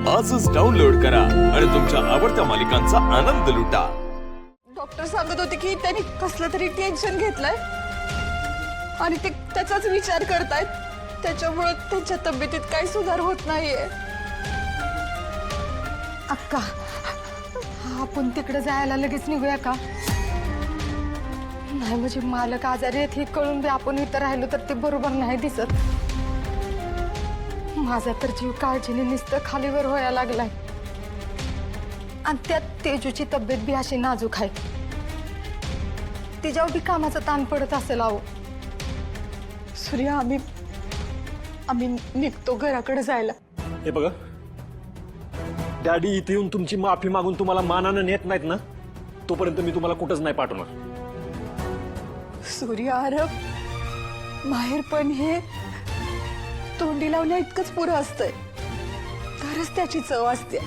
आजच डाउनलोड करा आणि तुमच्या आवडत्या मालिकांचा आनंद लुटा। डॉक्टर सांगत होते की त्यांनी कसलं तरी टेन्शन घेतलंय आणि ते त्याचाच विचार करतायत, त्याच्यामुळे त्यांच्या तब्येतीत काही सुधार होत नाहीये। अक्का, आपण तिकडे जायला लगेच निघूया का? नाही म्हणजे मालक आजारी आहेत हे कळून बी आपण इथं राहिलो तर ते बरोबर नाही दिसत। माझा तर जीव काळजीने नुसतं खालीवर व्हायला लागलाय आणि त्यात तेजूची तब्येत बी अशी नाजूक आहे, तिच्यावर बी कामाचा ताण पडत असेल। अहो सूर्या, आम्ही निघतो घराकडे जायला। हे बघा, डॅडी इथे येऊन तुमची माफी मागून तुम्हाला मानानं नेत नाहीत ना, तोपर्यंत मी तुम्हाला कुठंच नाही पाठवणार। सूर्या, अरे माहेर पण हे तोंडी लावण्या इतकंच पुरं असतंय, तरच त्याची चव असते।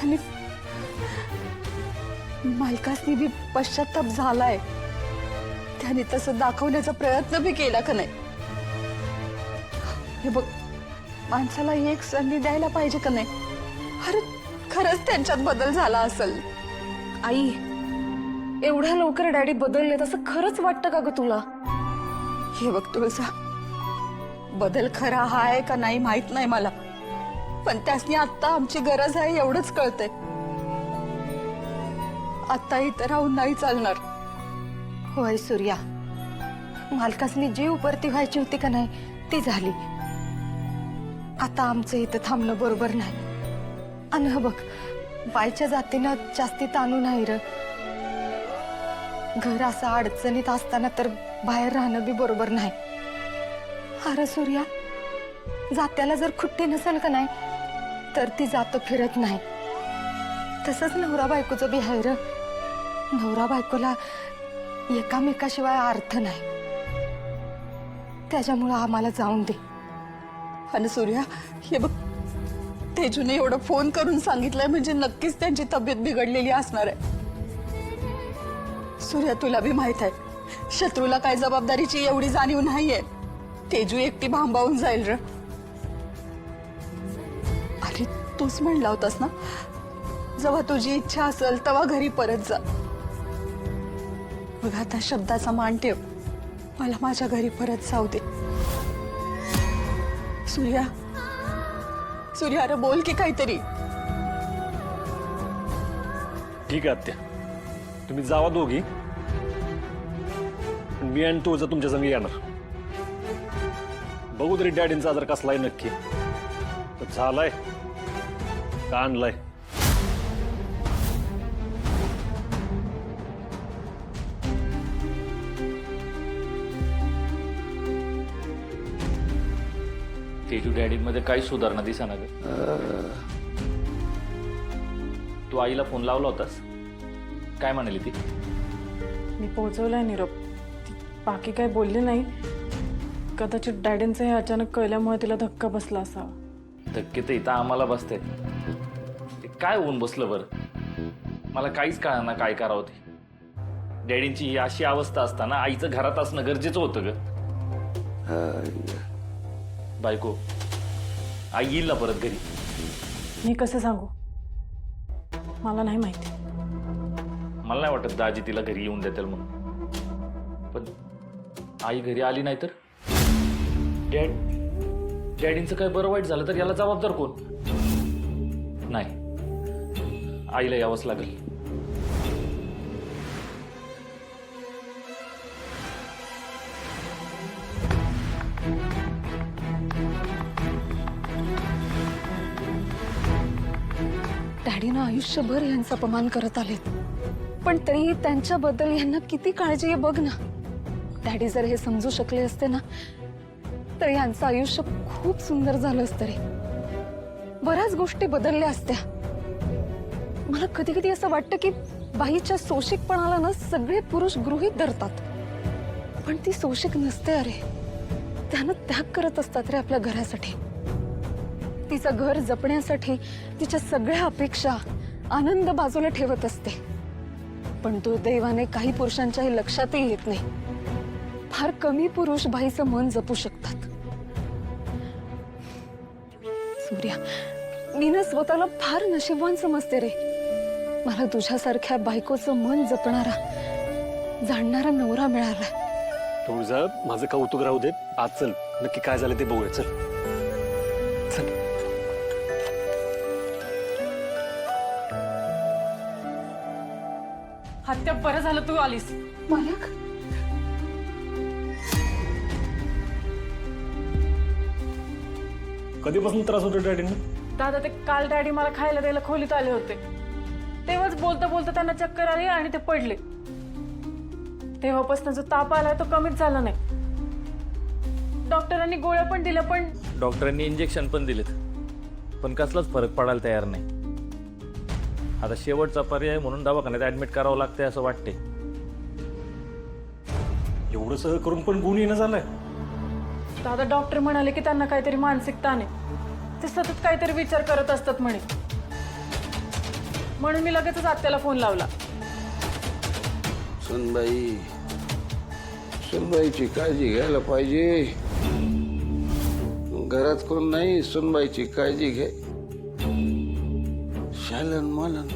आणि मालकासनी बी पश्चाताप झालाय, त्याने तसं दाखवण्याचा प्रयत्न बी केला का नाही? हे बघ, माणसाला एक संधी द्यायला पाहिजे का नाही? अरे खरंच त्यांच्यात बदल झाला असेल। आई, एवढ्या लवकर डॅडी बदलले तसं खरंच वाटतं का ग तुला? हे बघ तुळसा, बदल खरा आहे का नाही माहित नाही मला, पण त्यासनी आता आमची गरज आहे एवढंच कळतंय। आता इथं राहून नाही चालणार। होय सूर्या, मालकासनी जी उपरती व्हायची होती का नाही ती झाली। आता आमचं इथं थांबणं बरोबर नाही। आणि हा बघ, बायच्या जातीनं जास्ती ताणू नाही र। घर असं अडचणीत असताना तर बाहेर राहणं बी बरोबर नाही। अरे सूर्या, जात्याला जर खुट्टी नसेल का नाही तर ती जातो फिरत नाही। तसंच नवरा बायकोचं बी आहे र। नवरा बायकोला एकामेकाशिवाय अर्थ नाही, त्याच्यामुळं आम्हाला जाऊन दे। आणि सूर्या, हे बघ, तेजूने एवढं फोन करून सांगितलंय म्हणजे नक्कीच त्यांची तब्येत बिघडलेली असणार आहे। सूर्या, तुला बी माहित आहे, शत्रूला काय जबाबदारीची एवढी जाणीव नाहीये। तेजू एकटी भांबावून जाईल र। अरे तूच म्हणला होतास ना, जेव्हा तुझी इच्छा असेल तेव्हा घरी परत जा। बघ, आता शब्दाचा मान ठेव, मला माझ्या घरी परत जाऊ दे। सूर्या, सूर्या, अरे बोल की काहीतरी। ठीक आहे आत्या, तुम्ही जावा दोघी, मी आणि तुझं तुमच्या संग येणार। बघू तरी डॅडींचा आजार कसला आहे नक्की, तर झालाय का आणलाय। तेजू डॅडीमध्ये काही सुधारणा दिसेना ग। तू आईला फोन लावला होतास, काय म्हणाली ती? मी पोहोचवलाय निरोप, ती बाकी काय बोलली नाही। कदाचित डॅडींचं हे अचानक कळल्यामुळे तिला धक्का बसला असावा। धक्के तर इथं आम्हाला बसते, ते काय होऊन बसलं बरं? मला काहीच कळना काय करावं ते। डॅडींची ही अशी अवस्था असताना आईचं घरात असणं गरजेचं होतं ग। बायको, आई येईल ना परत घरी? मी कसं सांगू, मला नाही माहिती। मला नाही वाटत दाजी तिला घरी येऊन देतील म्हणून, पण आई घरी आली नाही तर डॅडींचं काय बरं वाईट झालं तर याला जबाबदार कोण? नाही, आईला यावंच लागेल। डॅडीनं आयुष्यभर यांचा अपमान करत आलेत, पण तरी त्यांच्याबद्दल यांना किती काळजी आहे बघ ना। डॅडी जर हे समजू शकले असते ना तर यांचं आयुष्य खूप सुंदर झालं असतं रे। बऱ्याच गोष्टी बदलल्या असत्या। मला कधी कधी असं वाटतं की बाईच्या सोशिकपणाला ना सगळे पुरुष गृहीत धरतात, पण ती सोशिक नसते अरे। त्यानं त्याग करत असतात रे आपल्या घरासाठी, तिचं घर जपण्यासाठी तिच्या सगळ्या अपेक्षा आनंद बाजूला ठेवत असते। पण दुर्दैवाने काही पुरुषांच्याही लक्षातही येत नाही। फार कमी पुरुष बाईचं मन जपू शकतात। सूर्या, मी ना स्वतःला फार नशीबवान समजते रे. मला तुझ्यासारख्या बायकोचं मन जपणारा जाणणारा नवरा मिळाला. तुळजा, माझं कौतुक राहू दे. आज चल, नक्की काय झालं ते बघूया. चल चल. हत्या बरं झालं तू आलीस. मालक, कधीपासून त्रास होतो डॅडींना? दादा ते काल डॅडी मला खायला द्यायला खोलीत आले होते. तेव्हाच बोलता बोलता त्यांना चक्कर आली आणि ते पडले. तेव्हापासून जो ताप आलाय तो कमीच झाला नाही. डॉक्टरांनी गोळ्या पण दिल्या पण डॉक्टरांनी इंजेक्शन पण दिलेत, पण कसलाच फरक पडायला तयार नाही. आता शेवटचा पर्याय म्हणून दवाखान्यात ऍडमिट करावं लागतंय असं वाटते. एवढं सगळं करून पण गुण येणं झालंय. दादा डॉक्टर म्हणाले की त्यांना काहीतरी मानसिक ताण आहे. ते सतत काहीतरी विचार करत असतात म्हणे. म्हणून मी लगेचच आत्याला फोन लावला. सुनबाईची काळजी घ्यायला पाहिजे. घरात कोण नाही, सुनबाईची काळजी घे. शालन मालन.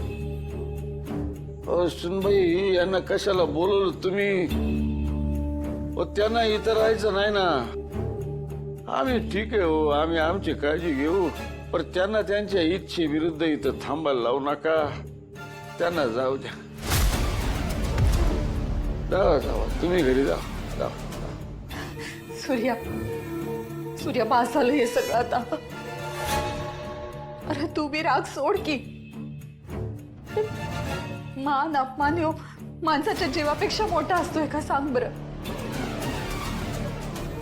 सुनबाई यांना कशाला बोलवलं तुम्ही? त्यांना इथं राहायचं नाही ना. आम्ही ठीक आहे हो, आम्ही आमची काळजी घेऊ, पण त्यांना त्यांच्या इच्छेविरुद्ध इथं थांबायला लावू नका. त्यांना जाऊ द्या. जावा जावा, तुम्ही घरी जा. सूर्या, सूर्या, बास झालं हे सगळं आता. अरे तू बी राग सोड की. मान अपमान यो माणसाच्या जीवापेक्षा मोठा असतोय का सांग बरं.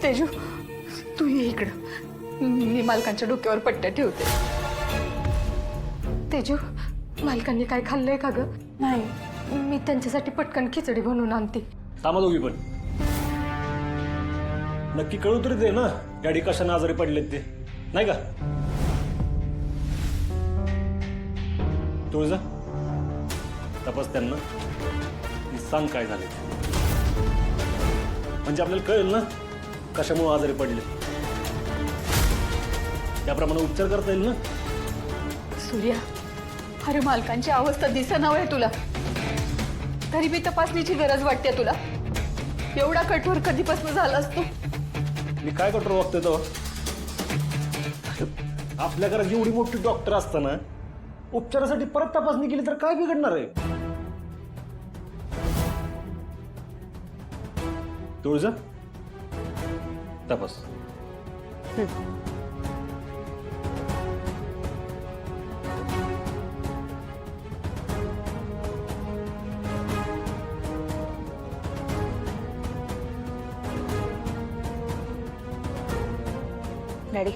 तेजू, तू ये इकडं. मी मालकांच्या डोक्यावर पट्ट्या ठेवते. तेजू, मालकांनी काय खाल्लंय का ग? नाही, मी त्यांच्यासाठी पटकन खिचडी बनवून आणते. थांबा दोघी पण. नक्की कळू तरी दे ना, डॅडी कशाने आजारी पडलेत ते, नाही का? तुळजा, तपास त्यांना. सांग काय झालं, म्हणजे आपल्याला कळेल ना कशामुळे आजारी पडले. त्याप्रमाणे उपचार करता येईल ना. सूर्या, अरे मालकांची अवस्था दिसेना तुला, तरी बी तपासणीची गरज वाटते तुला. एवढा कठोर कधीपासून झालास तू? मी काय कठोर वागतोय तो? आपल्या घरात एवढी मोठी डॉक्टर असताना उपचारासाठी परत तपासणी केली तर काय बिघडणार आहे? तुळजा, तपास. डॅडी,